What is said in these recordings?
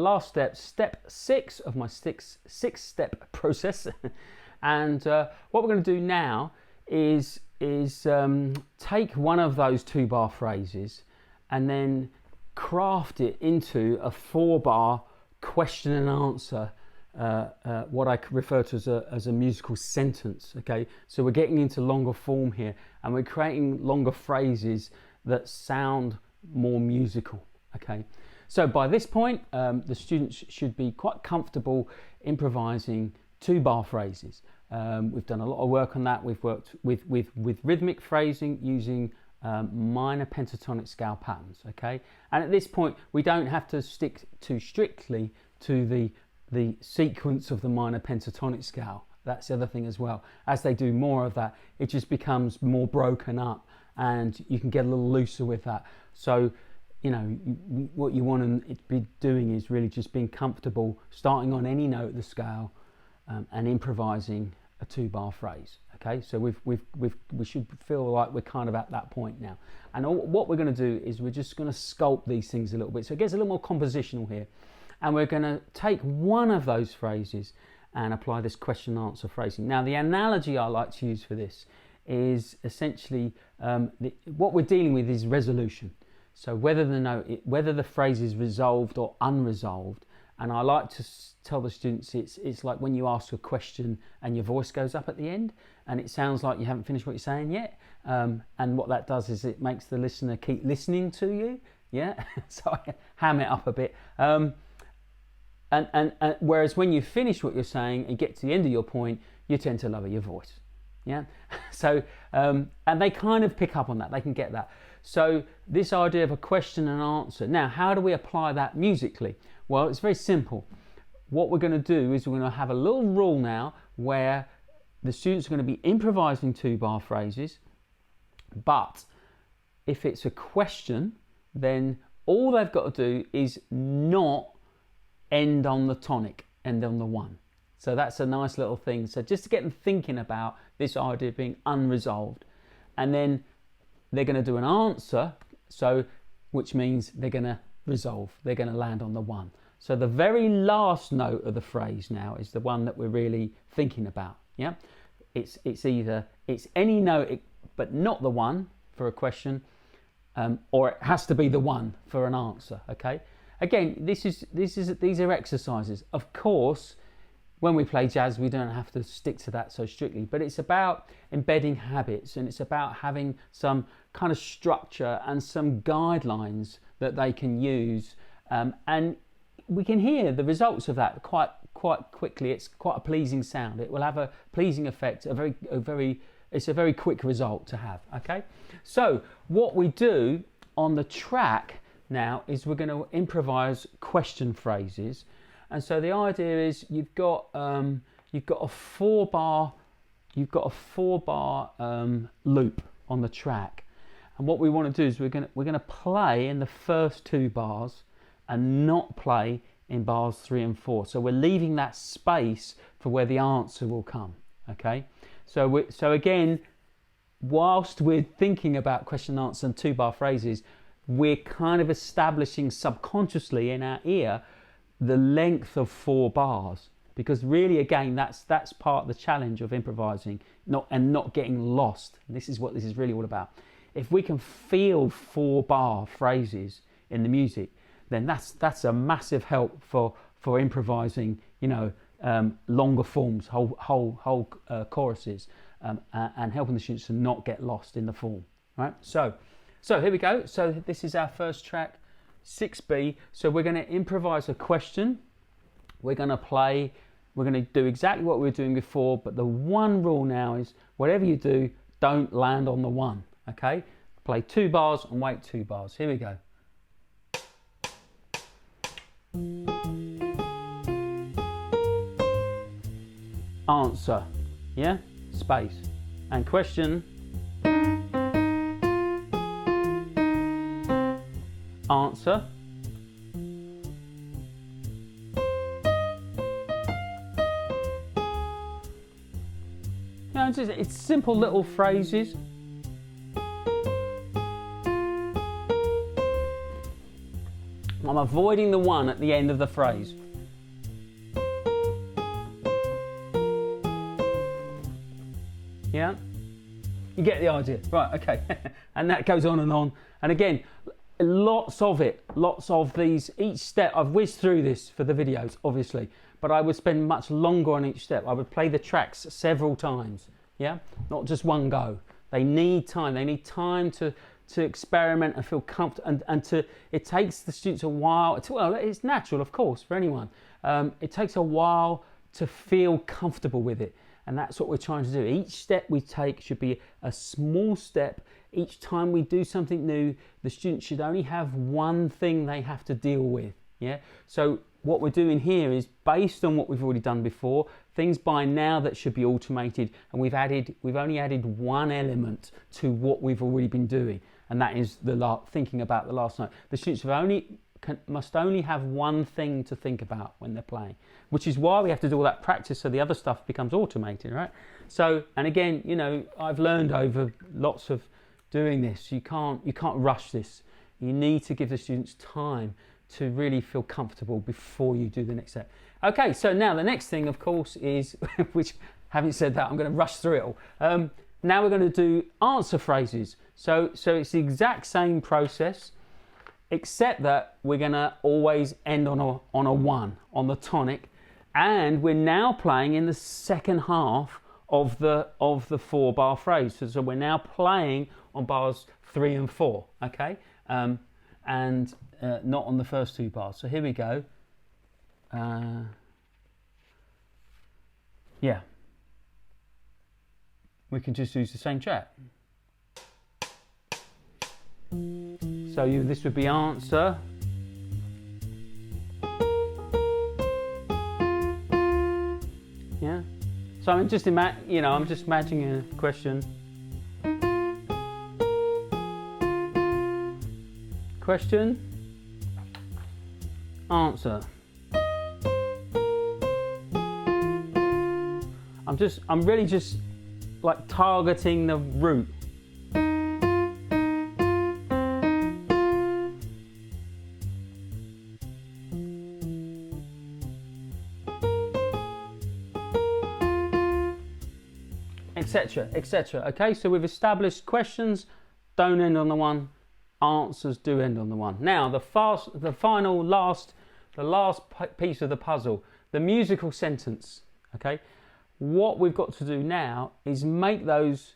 Last step, step 6 of my six-step process. And what we're going to do now is take one of those 2-bar phrases and then craft it into a 4-bar question and answer, what I refer to as a musical sentence. Okay, so we're getting into longer form here, and we're creating longer phrases that sound more musical. Okay, so by this point, the students should be quite comfortable improvising 2-bar phrases. We've done a lot of work on that. We've worked with rhythmic phrasing using minor pentatonic scale patterns. Okay, and at this point we don't have to stick too strictly to the sequence of the minor pentatonic scale. That's the other thing as well. As they do more of that, it just becomes more broken up, and you can get a little looser with that. So, you know, what you want to be doing is really just being comfortable starting on any note of the scale and improvising a 2-bar phrase. Okay, so we should feel like we're kind of at that point now. And what we're going to do is we're just going to sculpt these things a little bit, so it gets a little more compositional here. And we're going to take one of those phrases and apply this question and answer phrasing. Now, the analogy I like to use for this is essentially what we're dealing with is resolution. So whether the phrase is resolved or unresolved. And I like to tell the students it's like when you ask a question and your voice goes up at the end and it sounds like you haven't finished what you're saying yet. And what that does is it makes the listener keep listening to you. Yeah, so I ham it up a bit. And whereas when you finish what you're saying and get to the end of your point, you tend to lower your voice. Yeah, so and they kind of pick up on that. They can get that. So this idea of a question and answer. Now, how do we apply that musically? Well, it's very simple. What we're going to do is we're going to have a little rule now where the students are going to be improvising 2-bar phrases, but if it's a question, then all they've got to do is not end on the tonic, end on the 1. So that's a nice little thing. So just to get them thinking about this idea of being unresolved. And then they're going to do an answer, so which means they're going to resolve. They're going to land on the 1. So the very last note of the phrase now is the one that we're really thinking about. Yeah, it's any note but not the 1 for a question, or it has to be the 1 for an answer. Okay. Again, these are exercises. Of course, when we play jazz, we don't have to stick to that so strictly, but it's about embedding habits, and it's about having some kind of structure and some guidelines that they can use, and we can hear the results of that quite quickly. It's quite a pleasing sound. It will have a pleasing effect. It's a very quick result to have. Okay, so what we do on the track now is we're going to improvise question phrases. And so the idea is you've got a 4-bar loop on the track, and what we want to do is we're going to play in the first 2 bars and not play in bars 3 and 4. So we're leaving that space for where the answer will come. Okay, so again, whilst we're thinking about question and answer and 2-bar phrases, we're kind of establishing subconsciously in our ear the length of 4 bars, because really, again, that's part of the challenge of improvising, not getting lost. This is what this is really all about. If we can feel 4-bar phrases in the music, then that's a massive help for improvising, you know, longer forms, whole choruses, and helping the students to not get lost in the form. Right? So here we go. So this is our first track, 6B. So we're going to improvise a question. We're going to play. We're going to do exactly what we were doing before, but the one rule now is whatever you do, don't land on the 1. Okay? Play 2 bars and wait 2 bars. Here we go. Answer, yeah, space, and question. Answer. No, it's simple little phrases. I'm avoiding the one at the end of the phrase. Yeah? You get the idea. Right, okay. And that goes on. And again, lots of these, each step, I've whizzed through this for the videos, obviously, but I would spend much longer on each step. I would play the tracks several times, yeah? Not just one go. They need time. They need time to experiment and feel comfortable, and it takes the students a while. Well, it's natural, of course, for anyone. It takes a while to feel comfortable with it. And that's what we're trying to do. Each step we take should be a small step. Each time we do something new, the students should only have one thing they have to deal with. Yeah. So what we're doing here is based on what we've already done before, things by now that should be automated, and we've only added one element to what we've already been doing, and that is thinking about the last note. The students must only have one thing to think about when they're playing, which is why we have to do all that practice so the other stuff becomes automated, right? So, and again, you know, I've learned over lots of doing this, you can't rush this. You need to give the students time to really feel comfortable before you do the next step. Okay, so now the next thing, of course, is, which having said that, I'm going to rush through it all. Now we're going to do answer phrases. So it's the exact same process, except that we're going to always end on a one, on the tonic, and we're now playing in the second half of the 4-bar phrase. So we're now playing on bars 3 and 4, okay, and not on the first 2 bars. So here we go. Yeah, we can just use the same track. So this would be answer. Yeah. So I'm just imagining a question. Question. Answer. I'm really just like targeting the root. Etc, etc. Okay, so we've established questions don't end on the one, answers do end on the one. Now the last piece of the puzzle, the musical sentence. Okay, what we've got to do now is make those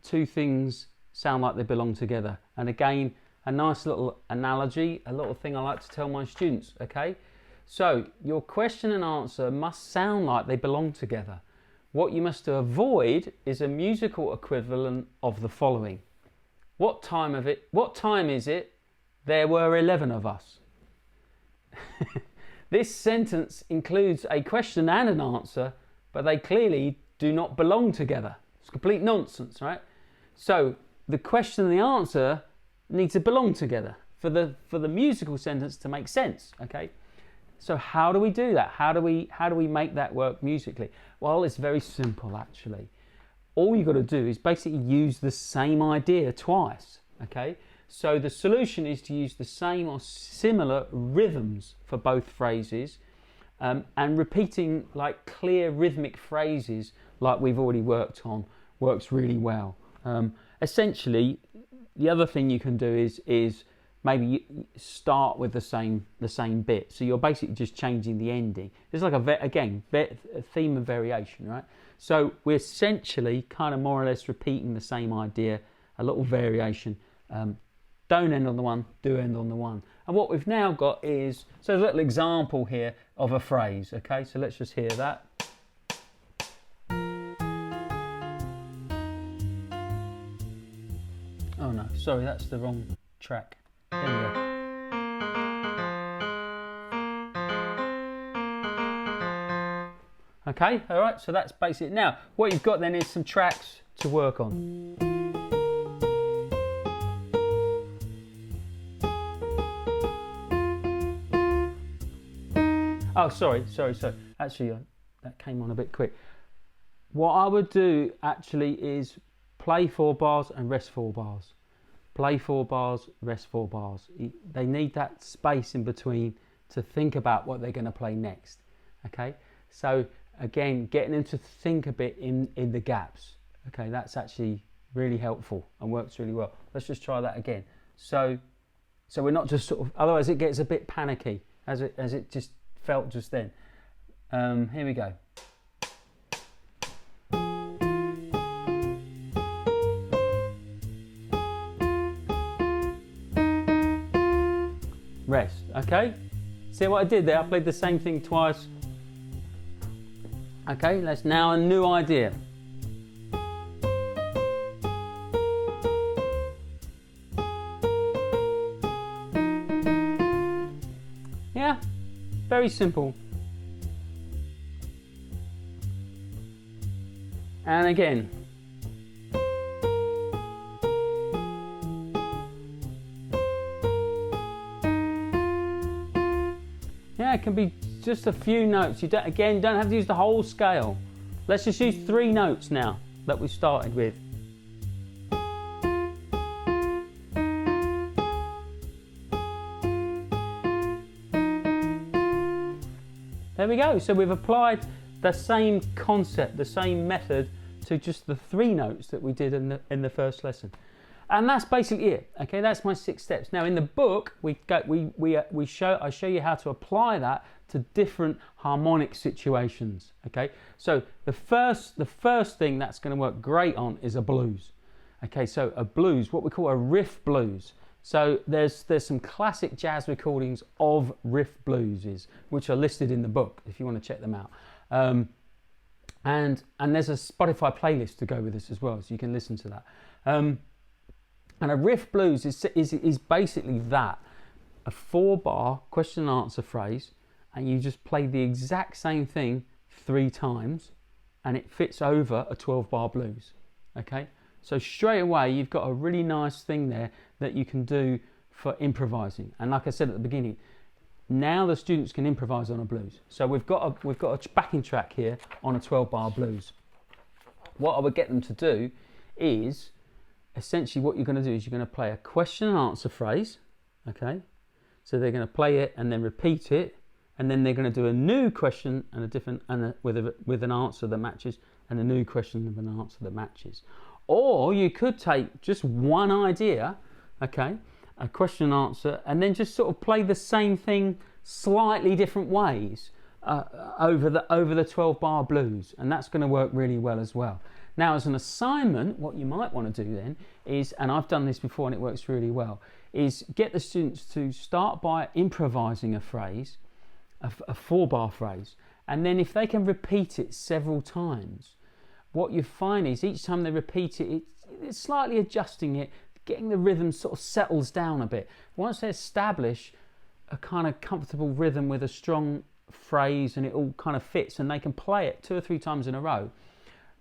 two things sound like they belong together. And again, a nice little analogy, a little thing I like to tell my students. Okay, so your question and answer must sound like they belong together. What you must avoid is a musical equivalent of the following. What time is it? There were 11 of us. This sentence includes a question and an answer, but they clearly do not belong together. It's complete nonsense, right? So the question and the answer need to belong together for the musical sentence to make sense, okay? So how do we do that? How do we make that work musically? Well, it's very simple actually. All you've got to do is basically use the same idea twice, okay? So the solution is to use the same or similar rhythms for both phrases, and repeating like clear rhythmic phrases like we've already worked on works really well. Essentially, the other thing you can do is maybe start with the same bit. So you're basically just changing the ending. It's like a theme of variation, right? So we're essentially kind of more or less repeating the same idea, a little variation. Don't end on the one, do end on the one. And what we've now got is, so a little example here of a phrase, okay? So let's just hear that. Oh no, sorry, that's the wrong track. There we go. Okay, all right, so that's basically it. Now, what you've got then is some tracks to work on. Oh, sorry. Actually, that came on a bit quick. What I would do actually is play 4 bars and rest 4 bars. play 4 bars, rest 4 bars. They need that space in between to think about what they're going to play next. Okay, so again, getting them to think a bit in the gaps. Okay, that's actually really helpful and works really well. Let's just try that again. So we're not just sort of, otherwise it gets a bit panicky as it just felt just then. Here we go. Rest. Okay, see what I did there? I played the same thing twice. Okay, that's now a new idea. Yeah, very simple. And again. Yeah, it can be just a few notes. You don't have to use the whole scale. Let's just use 3 notes now that we started with. There we go. So we've applied the same concept, the same method to just the 3 notes that we did in the first lesson. And that's basically it. Okay, that's my 6 steps. Now in the book, I show you how to apply that to different harmonic situations. Okay, so the first thing that's going to work great on is a blues. Okay, so a blues, what we call a riff blues. So there's some classic jazz recordings of riff blueses, which are listed in the book if you want to check them out. And there's a Spotify playlist to go with this as well, so you can listen to that. And a riff blues is basically that, a 4-bar question and answer phrase, and you just play the exact same thing 3 times, and it fits over a 12-bar blues. Okay, so straight away you've got a really nice thing there that you can do for improvising. And like I said at the beginning, now the students can improvise on a blues. So we've got a backing track here on a 12-bar blues. What I would get them to do is, essentially what you're going to do is you're going to play a question and answer phrase. Okay, so they're going to play it and then repeat it, and then they're going to do a new question and with an answer that matches, and a new question with an answer that matches. Or you could take just one idea, okay, a question and answer, and then just sort of play the same thing slightly different ways over the 12-bar blues, and that's going to work really well as well. Now, as an assignment, what you might want to do then is, and I've done this before and it works really well, is get the students to start by improvising a phrase, a 4-bar phrase, and then if they can repeat it several times, what you find is each time they repeat it, it's slightly adjusting it, getting the rhythm sort of settles down a bit. Once they establish a kind of comfortable rhythm with a strong phrase and it all kind of fits and they can play it 2 or 3 times in a row,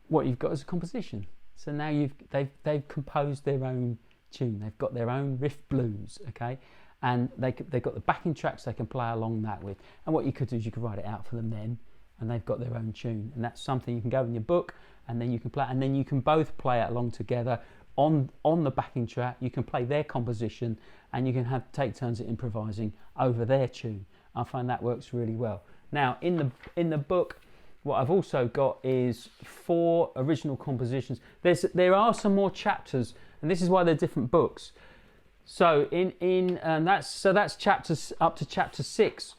what you've got is a composition. So now they've composed their own tune. They've got their own riff blues, okay? And they've got the backing tracks they can play along that with. And what you could do is you could write it out for them then, and they've got their own tune. And that's something you can go in your book, and then you can play, and then you can both play it along together on the backing track. You can play their composition, and you can take turns at improvising over their tune. I find that works really well. Now in the book, what I've also got is 4 original compositions. There are some more chapters, and this is why they're different books. So that's chapters up to chapter 6,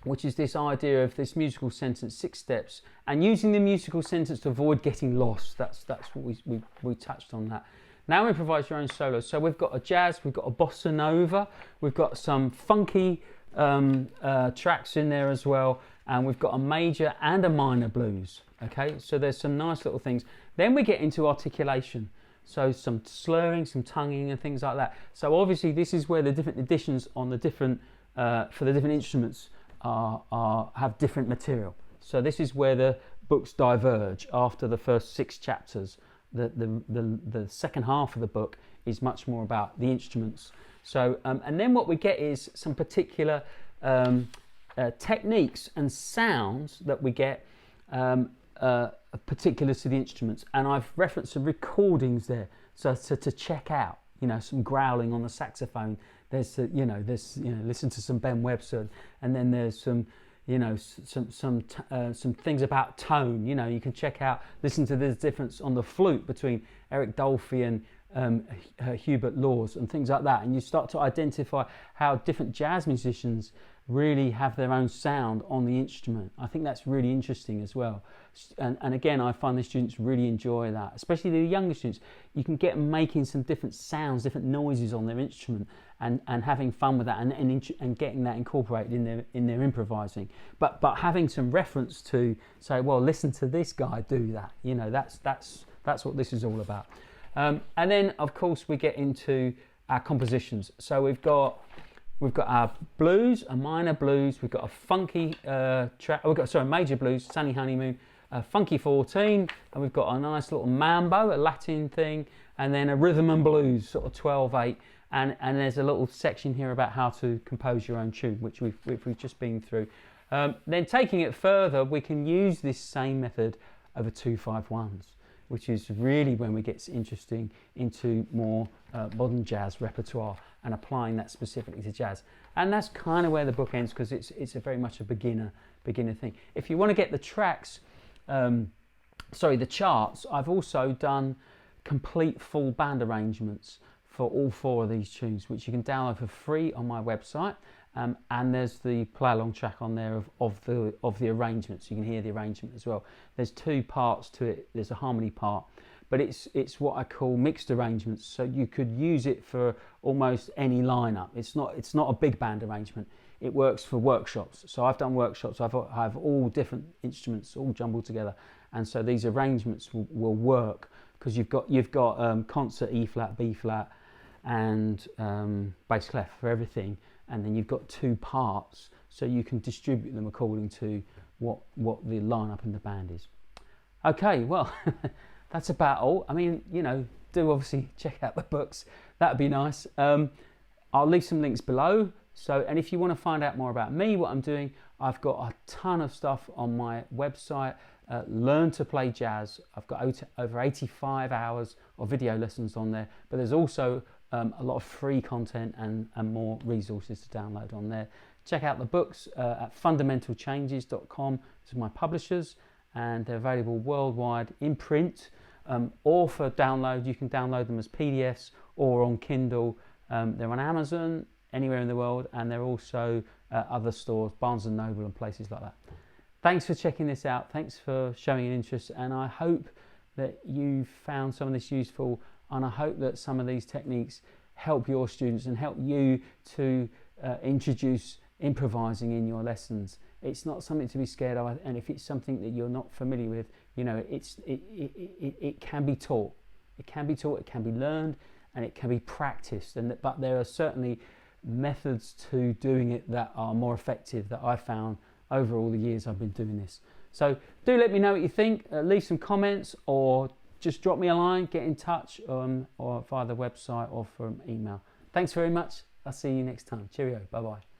which is this idea of this musical sentence, 6 steps, and using the musical sentence to avoid getting lost. That's what we touched on that. Now improvise your own solo. So we've got a jazz, we've got a bossa nova, we've got some funky tracks in there as well, and we've got a major and a minor blues. Okay, so there's some nice little things. Then we get into articulation, so some slurring, some tonguing and things like that. So obviously this is where the different editions on the different for the different instruments have different material. So this is where the books diverge after the first 6 chapters. The second half of the book is much more about the instruments. So and then what we get is some particular techniques and sounds that we get particular to the instruments, and I've referenced some recordings there, so to check out. some growling on the saxophone. There's listen to some Ben Webster, and then there's some some things about tone. You can check out, listen to the difference on the flute between Eric Dolphy and Hubert Laws and things like that, and you start to identify how different jazz musicians really have their own sound on the instrument. I think that's really interesting as well, and again, I find the students really enjoy that, especially the younger students. You can get them making some different sounds, different noises on their instrument, and having fun with that, and getting that incorporated in their improvising, but having some reference to say, well, listen to this guy do that. That's what this is all about. And then, of course, we get into our compositions. So we've got our blues, a minor blues. We've got a funky track. Major blues, Sunny Honeymoon, a funky 14, and we've got a nice little mambo, a Latin thing, and then a rhythm and blues, sort of 12/8. And there's a little section here about how to compose your own tune, which we've just been through. Then taking it further, we can use this same method over 2/5/1s. Which is really when we get interesting into more modern jazz repertoire and applying that specifically to jazz. And that's kind of where the book ends, because it's a very much a beginner thing. If you want to get the tracks, the charts, I've also done complete full band arrangements for all 4 of these tunes, which you can download for free on my website. And there's the play-along track on there of the arrangements. You can hear the arrangement as well. There's 2 parts to it. There's a harmony part, but it's what I call mixed arrangements. So you could use it for almost any lineup. It's not a big band arrangement. It works for workshops. So I've done workshops. I have all different instruments all jumbled together, and so these arrangements will work, because you've got concert E flat, B flat, and bass clef for everything. And then you've got 2 parts, so you can distribute them according to what the lineup in the band is. Okay, well, that's about all. I mean, do obviously check out the books. That'd be nice. I'll leave some links below. And if you want to find out more about me, what I'm doing, I've got a ton of stuff on my website. Learn to Play Jazz. I've got over 85 hours of video lessons on there, but there's also a lot of free content and more resources to download on there. Check out the books at fundamentalchanges.com. These are my publishers, and they're available worldwide in print, or for download. You can download them as PDFs or on Kindle. They're on Amazon, anywhere in the world, and they're also other stores, Barnes & Noble and places like that. Thanks for checking this out. Thanks for showing an interest, and I hope that you found some of this useful, and I hope that some of these techniques help your students and help you to introduce improvising in your lessons. It's not something to be scared of, and if it's something that you're not familiar with, it can be taught. It can be taught, it can be learned, and it can be practiced. But there are certainly methods to doing it that are more effective that I've found over all the years I've been doing this. So do let me know what you think. Leave some comments, or just drop me a line, get in touch, or via the website or from email. Thanks very much. I'll see you next time. Cheerio. Bye-bye.